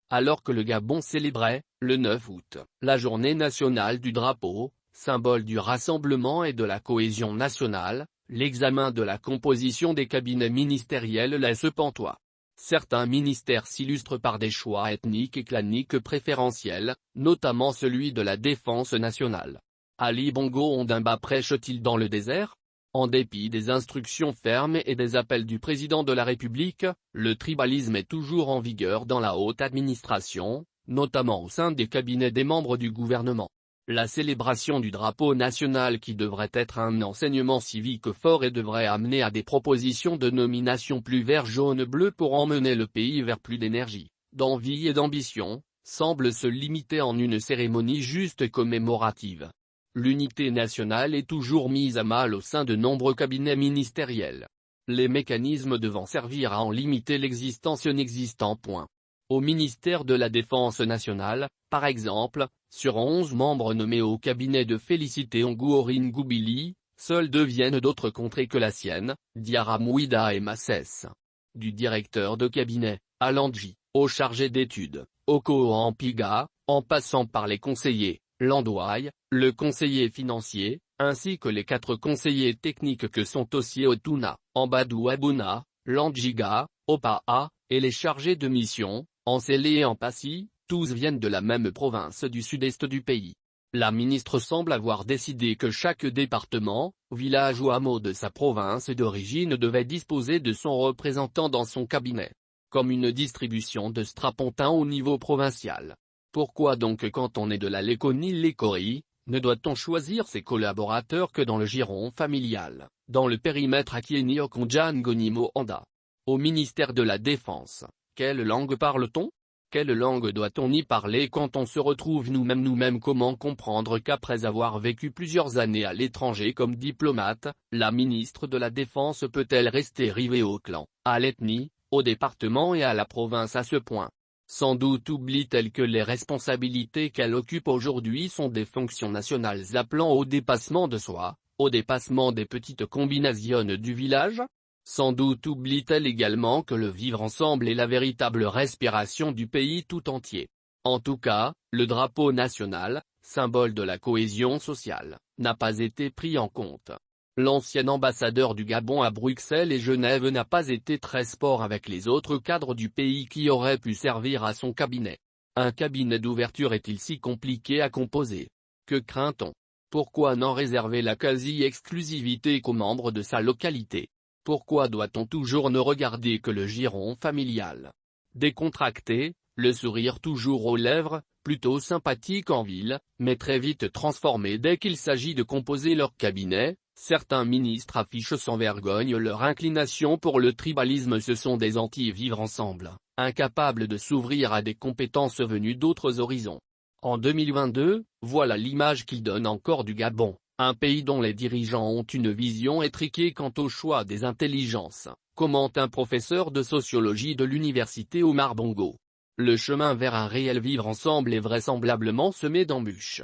Alors que le Gabon célébrait, le 9 août, la journée nationale du drapeau, symbole du rassemblement et de la cohésion nationale, l'examen de la composition des cabinets ministériels laisse pantois. Certains ministères s'illustrent par des choix ethniques et claniques préférentiels, notamment celui de la défense nationale. Ali Bongo Ondimba prêche-t-il dans le désert? En dépit des instructions fermes et des appels du président de la République, le tribalisme est toujours en vigueur dans la haute administration, notamment au sein des cabinets des membres du gouvernement. La célébration du drapeau national qui devrait être un enseignement civique fort et devrait amener à des propositions de nomination plus vert-jaune-bleu pour emmener le pays vers plus d'énergie, d'envie et d'ambition, semble se limiter en une cérémonie juste et commémorative. L'unité nationale est toujours mise à mal au sein de nombreux cabinets ministériels. Les mécanismes devant servir à en limiter l'existence n'existent point. Au ministère de la Défense nationale, par exemple, sur 11 membres nommés au cabinet de Félicité Ongourine Goubili, seuls 2 viennent d'autres contrées que la sienne, Diarra Mouida et Massès. Du directeur de cabinet, Alandji, au chargé d'études, Oko Ampiga, en passant par les conseillers, Landouaille, le conseiller financier, ainsi que les 4 conseillers techniques que sont Ossié Otuna, Ambadou Abouna, Landjiga, Opaa, et les chargés de mission, Ansélé et Ampassi, tous viennent de la même province du sud-est du pays. La ministre semble avoir décidé que chaque département, village ou hameau de sa province d'origine devait disposer de son représentant dans son cabinet. Comme une distribution de strapontins au niveau provincial. Pourquoi donc quand on est de la Léconie-Lécorie, ne doit-on choisir ses collaborateurs que dans le giron familial, dans le périmètre Akieni Okonjan Gonimo Anda? Au ministère de la Défense, quelle langue parle-t-on? Quelle langue doit-on y parler quand on se retrouve nous-mêmes? Comment comprendre qu'après avoir vécu plusieurs années à l'étranger comme diplomate, la ministre de la Défense peut-elle rester rivée au clan, à l'ethnie, au département et à la province à ce point? Sans doute oublie-t-elle que les responsabilités qu'elle occupe aujourd'hui sont des fonctions nationales appelant au dépassement de soi, au dépassement des petites combinaisons du village? Sans doute oublie-t-elle également que le vivre ensemble est la véritable respiration du pays tout entier. En tout cas, le drapeau national, symbole de la cohésion sociale, n'a pas été pris en compte. L'ancien ambassadeur du Gabon à Bruxelles et Genève n'a pas été très sport avec les autres cadres du pays qui auraient pu servir à son cabinet. Un cabinet d'ouverture est-il si compliqué à composer? Que craint-on? Pourquoi n'en réserver la quasi-exclusivité qu'aux membres de sa localité? Pourquoi doit-on toujours ne regarder que le giron familial? Décontracté, le sourire toujours aux lèvres, plutôt sympathique en ville, mais très vite transformé dès qu'il s'agit de composer leur cabinet, certains ministres affichent sans vergogne leur inclination pour le tribalisme. Ce sont des anti-vivre ensemble, incapables de s'ouvrir à des compétences venues d'autres horizons. En 2022, voilà l'image qu'ils donnent encore du Gabon, un pays dont les dirigeants ont une vision étriquée quant au choix des intelligences, commente un professeur de sociologie de l'université Omar Bongo. Le chemin vers un réel vivre ensemble est vraisemblablement semé d'embûches.